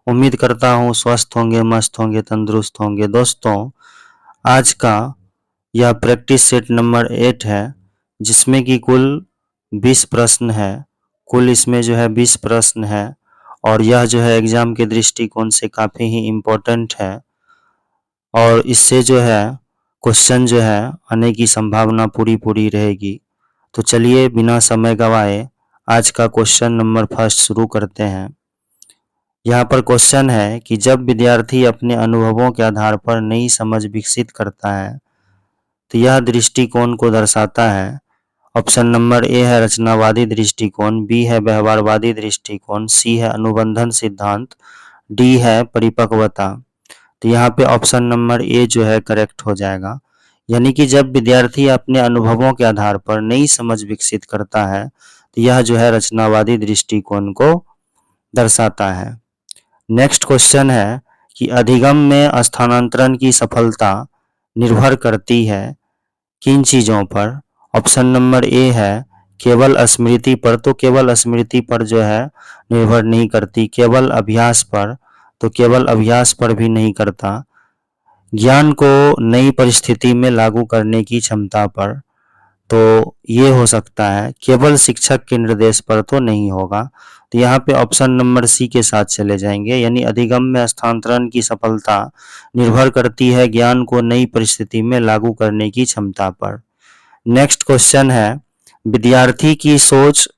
उम्मीद करता हूँ स्वस्थ होंगे, मस्त होंगे, तंदुरुस्त होंगे। दोस्तों, आज का यह प्रैक्टिस सेट नंबर 8 है, जिसमें कि कुल 20 प्रश्न है। कुल इसमें जो है 20 प्रश्न है और यह जो है एग्जाम के दृष्टिकोण से काफ़ी ही इम्पोर्टेंट है और इससे जो है क्वेश्चन जो है आने की संभावना पूरी पूरी रहेगी। तो चलिए बिना समय गवाए आज का क्वेश्चन नंबर फर्स्ट शुरू करते हैं। यहाँ पर क्वेश्चन है कि जब विद्यार्थी अपने अनुभवों के आधार पर नई समझ विकसित करता है तो यह दृष्टिकोण को दर्शाता है। ऑप्शन नंबर ए है रचनावादी दृष्टिकोण, बी है व्यवहारवादी दृष्टिकोण, सी है अनुबंधन सिद्धांत, डी है परिपक्वता। तो यहाँ पे ऑप्शन नंबर ए जो है करेक्ट हो जाएगा। यानी कि जब विद्यार्थी अपने अनुभवों के आधार पर नई समझ विकसित करता है तो यह जो है रचनावादी दृष्टिकोण को दर्शाता है। नेक्स्ट क्वेश्चन है कि अधिगम में स्थानांतरण की सफलता निर्भर करती है किन चीज़ों पर। ऑप्शन नंबर ए है केवल स्मृति पर, तो केवल स्मृति पर जो है निर्भर नहीं करती। केवल अभ्यास पर, तो केवल अभ्यास पर भी नहीं करता। ज्ञान को नई परिस्थिति में लागू करने की क्षमता पर, तो ये हो सकता है। केवल शिक्षक के निर्देश पर तो नहीं होगा। तो यहाँ पे ऑप्शन नंबर सी के साथ चले जाएंगे, यानी अधिगम में स्थानांतरण की सफलता निर्भर करती है ज्ञान को नई परिस्थिति में लागू करने की क्षमता पर। नेक्स्ट क्वेश्चन है विद्यार्थी की सोच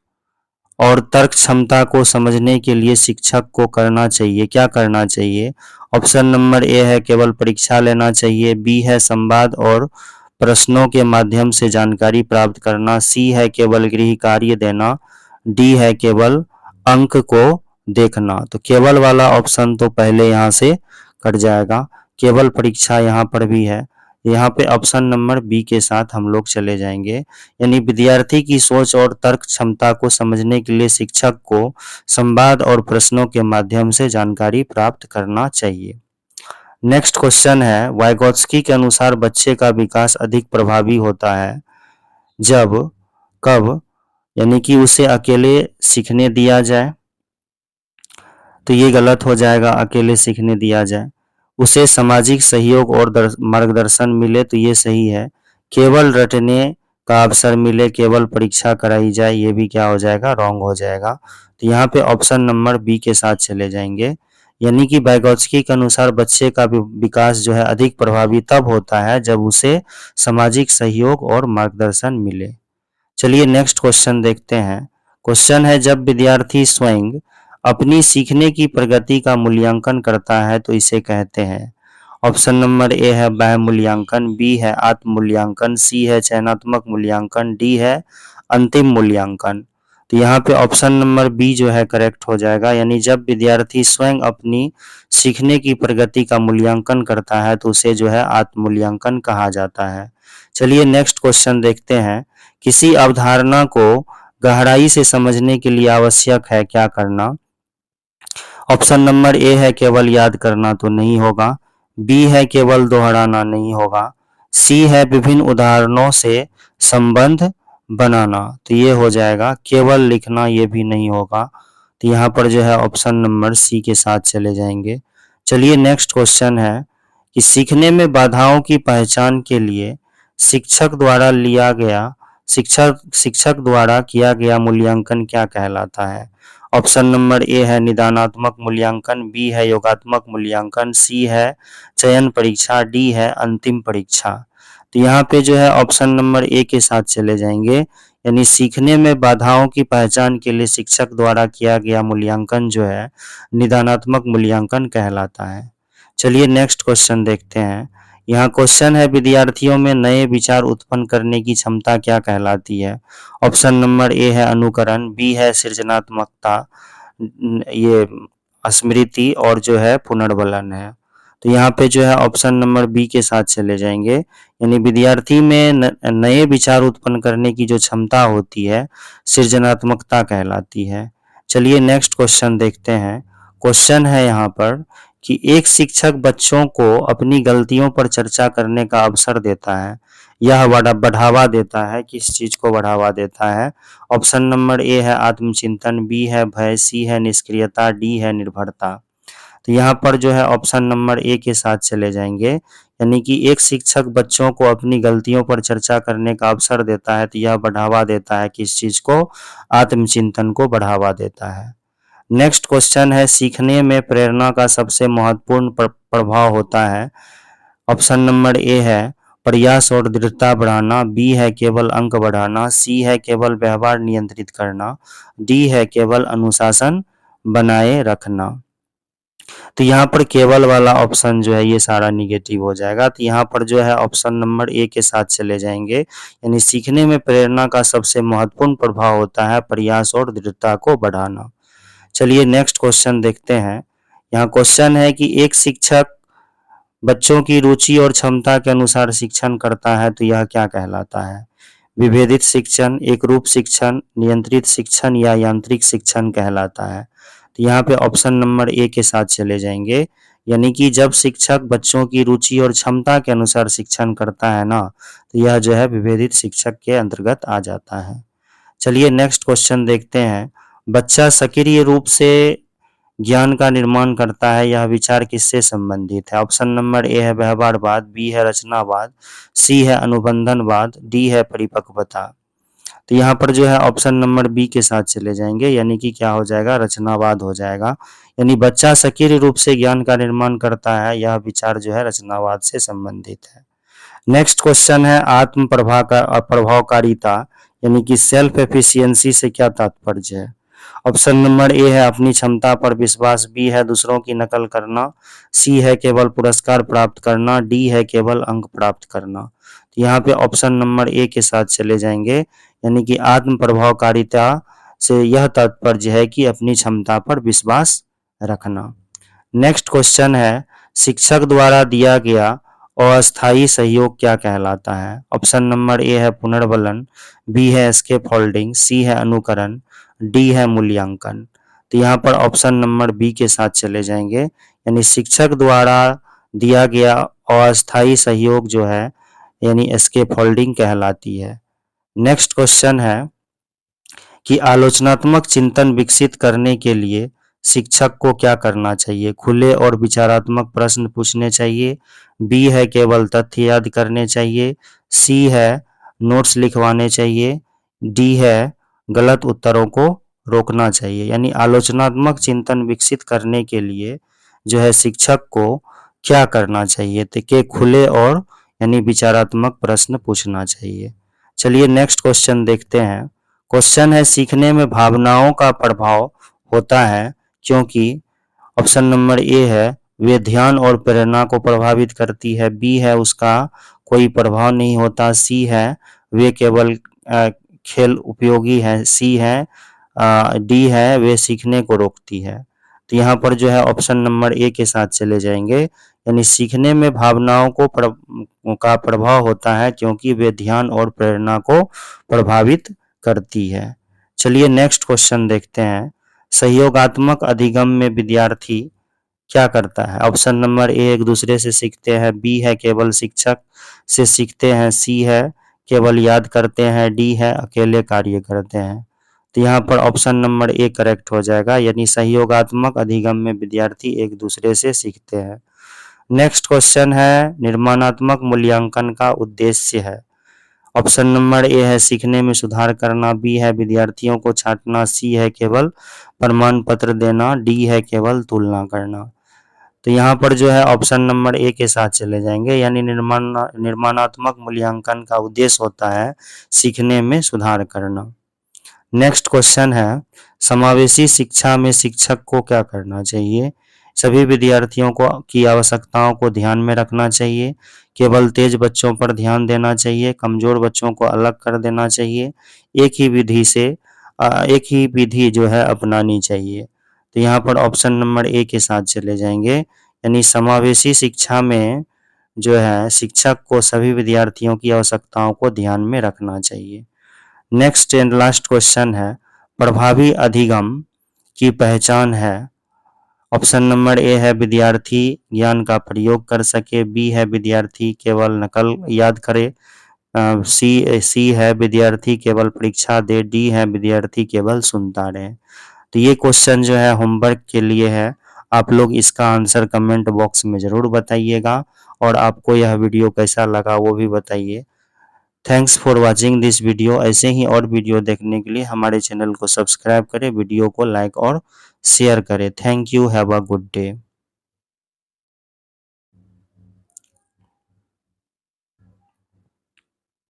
और तर्क क्षमता को समझने के लिए शिक्षक को करना चाहिए, क्या करना चाहिए। ऑप्शन नंबर ए है केवल परीक्षा लेना चाहिए, बी है संवाद और प्रश्नों के माध्यम से जानकारी प्राप्त करना, सी है केवल गृह कार्य देना, डी है केवल अंक को देखना। तो केवल वाला ऑप्शन तो पहले यहाँ से कट जाएगा, केवल परीक्षा यहाँ पर भी है। यहाँ पे ऑप्शन नंबर बी के साथ हम लोग चले जाएंगे, यानी विद्यार्थी की सोच और तर्क क्षमता को समझने के लिए शिक्षक को संवाद और प्रश्नों के माध्यम से जानकारी प्राप्त करना चाहिए। नेक्स्ट क्वेश्चन है वाइगोत्स्की के अनुसार बच्चे का विकास अधिक प्रभावी होता है जब, कब, यानी कि उसे अकेले सीखने दिया जाए, तो ये गलत हो जाएगा, अकेले सीखने दिया जाए। उसे सामाजिक सहयोग और मार्गदर्शन मिले, तो ये सही है। केवल रटने का अवसर मिले, केवल परीक्षा कराई जाए, ये भी क्या हो जाएगा, रॉन्ग हो जाएगा। तो यहाँ पे ऑप्शन नंबर बी के साथ चले जाएंगे, यानी कि वाइगोत्स्की के अनुसार बच्चे का विकास जो है अधिक प्रभावी तब होता है जब उसे सामाजिक सहयोग और मार्गदर्शन मिले। चलिए नेक्स्ट क्वेश्चन देखते हैं। क्वेश्चन है जब विद्यार्थी स्वयं अपनी सीखने की प्रगति का मूल्यांकन करता है तो इसे कहते हैं। ऑप्शन नंबर ए है बाह्य मूल्यांकन, बी है आत्म मूल्यांकन, सी है चयनात्मक मूल्यांकन, डी है अंतिम मूल्यांकन। तो यहाँ पे ऑप्शन नंबर बी जो है करेक्ट हो जाएगा, यानी जब विद्यार्थी स्वयं अपनी सीखने की प्रगति का मूल्यांकन करता है तो उसे जो है आत्म मूल्यांकन कहा जाता है। चलिए नेक्स्ट क्वेश्चन देखते हैं। किसी अवधारणा को गहराई से समझने के लिए आवश्यक है क्या करना। ऑप्शन नंबर ए है केवल याद करना, तो नहीं होगा। बी है केवल दोहराना, नहीं होगा। सी है विभिन्न उदाहरणों से संबंध बनाना, तो ये हो जाएगा। केवल लिखना, ये भी नहीं होगा। तो यहाँ पर जो है ऑप्शन नंबर सी के साथ चले जाएंगे। चलिए नेक्स्ट क्वेश्चन है कि सीखने में बाधाओं की पहचान के लिए शिक्षक द्वारा किया गया मूल्यांकन क्या कहलाता है। ऑप्शन नंबर ए है निदानात्मक मूल्यांकन, बी है योगात्मक मूल्यांकन, सी है चयन परीक्षा, डी है अंतिम परीक्षा। तो यहाँ पे जो है ऑप्शन नंबर ए के साथ चले जाएंगे, यानी सीखने में बाधाओं की पहचान के लिए शिक्षक द्वारा किया गया मूल्यांकन जो है निदानात्मक मूल्यांकन कहलाता है। चलिए नेक्स्ट क्वेश्चन देखते हैं। यहाँ क्वेश्चन है विद्यार्थियों में नए विचार उत्पन्न करने की क्षमता क्या कहलाती है। ऑप्शन नंबर ए है अनुकरण, बी है सृजनात्मकता, ये स्मृति और जो है पुनर्बलन है। तो यहाँ पे जो है ऑप्शन नंबर बी के साथ चले जाएंगे, यानी विद्यार्थी में नए विचार उत्पन्न करने की जो क्षमता होती है सृजनात्मकता कहलाती है। चलिए नेक्स्ट क्वेश्चन देखते हैं। क्वेश्चन है यहाँ पर कि एक शिक्षक बच्चों को अपनी गलतियों पर चर्चा करने का अवसर देता है, यह बढ़ावा देता है, किस चीज को बढ़ावा देता है। ऑप्शन नंबर ए है आत्मचिंतन, बी है भय, सी है निष्क्रियता, डी है निर्भरता। तो यहाँ पर जो है ऑप्शन नंबर ए के साथ चले जाएंगे, यानी कि एक शिक्षक बच्चों को अपनी गलतियों पर चर्चा करने का अवसर देता है, तो यह बढ़ावा देता है, किस चीज को, आत्मचिंतन को बढ़ावा देता है। नेक्स्ट क्वेश्चन है, सीखने में प्रेरणा का सबसे महत्वपूर्ण प्रभाव होता है। ऑप्शन नंबर ए है प्रयास और दृढ़ता बढ़ाना, बी है केवल अंक बढ़ाना, सी है केवल व्यवहार नियंत्रित करना, डी है केवल अनुशासन बनाए रखना। तो यहाँ पर केवल वाला ऑप्शन जो है ये सारा निगेटिव हो जाएगा, तो यहाँ पर जो है ऑप्शन नंबर ए के साथ चले जाएंगे, यानी सीखने में प्रेरणा का सबसे महत्वपूर्ण प्रभाव होता है प्रयास और दृढ़ता को बढ़ाना। चलिए नेक्स्ट क्वेश्चन देखते हैं। यहाँ क्वेश्चन है कि एक शिक्षक बच्चों की रुचि और क्षमता के अनुसार शिक्षण करता है, तो यह क्या कहलाता है? विभेदित शिक्षण, एकरूप शिक्षण, नियंत्रित शिक्षण या यांत्रिक शिक्षण कहलाता है। तो यहाँ पे ऑप्शन नंबर ए के साथ चले जाएंगे, यानी कि जब शिक्षक बच्चों की रुचि और क्षमता के अनुसार शिक्षण करता है ना, तो यह जो है विभेदित शिक्षक के अंतर्गत आ जाता है। चलिए नेक्स्ट क्वेश्चन देखते हैं। बच्चा सक्रिय रूप से ज्ञान का निर्माण करता है, यह विचार किससे संबंधित है? ऑप्शन नंबर ए है व्यवहारवाद, बी है रचनावाद, सी है अनुबंधनवाद, डी है परिपक्वता। तो यहाँ पर जो है ऑप्शन नंबर बी के साथ चले जाएंगे, यानी कि क्या हो जाएगा, रचनावाद हो जाएगा। यानी बच्चा सक्रिय रूप से ज्ञान का निर्माण करता है, यह विचार जो है रचनावाद से संबंधित है। नेक्स्ट क्वेश्चन है आत्म प्रभावकारिता, यानी कि सेल्फ एफिशिएंसी से क्या तात्पर्य है? ऑप्शन नंबर ए है अपनी क्षमता पर विश्वास, बी है दूसरों की नकल करना, सी है केवल पुरस्कार प्राप्त करना, डी है केवल अंक प्राप्त करना। तो यहाँ पे ऑप्शन नंबर ए के साथ चले जाएंगे, यानी कि आत्म प्रभावकारिता से यह तात्पर्य है कि अपनी क्षमता पर विश्वास रखना। नेक्स्ट क्वेश्चन है शिक्षक द्वारा दिया गया अस्थायी सहयोग क्या कहलाता है? ऑप्शन नंबर ए है पुनर्बलन, बी है स्कैफोल्डिंग, सी है अनुकरण, डी है मूल्यांकन। तो यहाँ पर ऑप्शन नंबर बी के साथ चले जाएंगे, यानी शिक्षक द्वारा दिया गया अस्थायी सहयोग जो है यानी स्कैफोल्डिंग कहलाती है। नेक्स्ट क्वेश्चन है कि आलोचनात्मक चिंतन विकसित करने के लिए शिक्षक को क्या करना चाहिए? खुले और विचारात्मक प्रश्न पूछने चाहिए, बी है केवल तथ्य याद करने चाहिए, सी है नोट्स लिखवाने चाहिए, डी है गलत उत्तरों को रोकना चाहिए। यानी आलोचनात्मक चिंतन विकसित करने के लिए जो है शिक्षक को क्या करना चाहिए? तो के खुले और यानी विचारात्मक प्रश्न पूछना चाहिए। चलिए नेक्स्ट क्वेश्चन देखते हैं। क्वेश्चन है सीखने में भावनाओं का प्रभाव होता है क्योंकि ऑप्शन नंबर ए है वे ध्यान और प्रेरणा को प्रभावित करती है, बी है उसका कोई प्रभाव नहीं होता, सी है वे केवल खेल उपयोगी है, सी है डी है वे सीखने को रोकती है। तो यहाँ पर जो है ऑप्शन नंबर ए के साथ चले जाएंगे, यानी सीखने में भावनाओं का प्रभाव होता है क्योंकि वे ध्यान और प्रेरणा को प्रभावित करती है। चलिए नेक्स्ट क्वेश्चन देखते हैं। सहयोगात्मक अधिगम में विद्यार्थी क्या करता है? ऑप्शन नंबर ए एक दूसरे से सीखते हैं, बी है केवल शिक्षक से सीखते हैं, सी है केवल याद करते हैं, डी है अकेले कार्य करते हैं। तो यहाँ पर ऑप्शन नंबर ए करेक्ट हो जाएगा, यानी सहयोगात्मक अधिगम में विद्यार्थी एक दूसरे से सीखते हैं। नेक्स्ट क्वेश्चन है निर्माणात्मक मूल्यांकन का उद्देश्य है। ऑप्शन नंबर ए है सीखने में सुधार करना, बी है विद्यार्थियों को छांटना, सी है केवल प्रमाण पत्र देना, डी है केवल तुलना करना। तो यहाँ पर जो है ऑप्शन नंबर ए के साथ चले जाएंगे, यानी निर्माणात्मक मूल्यांकन का उद्देश्य होता है सीखने में सुधार करना। नेक्स्ट क्वेश्चन है समावेशी शिक्षा में शिक्षक को क्या करना चाहिए? सभी विद्यार्थियों को की आवश्यकताओं को ध्यान में रखना चाहिए, केवल तेज बच्चों पर ध्यान देना चाहिए, कमजोर बच्चों को अलग कर देना चाहिए, एक ही विधि जो है अपनानी चाहिए। तो यहाँ पर ऑप्शन नंबर ए के साथ चले जाएंगे, यानी समावेशी शिक्षा में जो है शिक्षक को सभी विद्यार्थियों की आवश्यकताओं को ध्यान में रखना चाहिए। नेक्स्ट एंड लास्ट क्वेश्चन है प्रभावी अधिगम की पहचान है। ऑप्शन नंबर ए है विद्यार्थी ज्ञान का प्रयोग कर सके, बी है विद्यार्थी केवल नकल याद करे, सी है विद्यार्थी केवल परीक्षा दे, डी है विद्यार्थी केवल सुनता रहे। तो ये क्वेश्चन जो है होमवर्क के लिए है, आप लोग इसका आंसर कमेंट बॉक्स में ज़रूर बताइएगा और आपको यह वीडियो कैसा लगा वो भी बताइए। Thanks for watching this video. ऐसे ही और वीडियो देखने के लिए हमारे चैनल को सब्सक्राइब करें, वीडियो को लाइक और शेयर करें। Thank you, have a good day.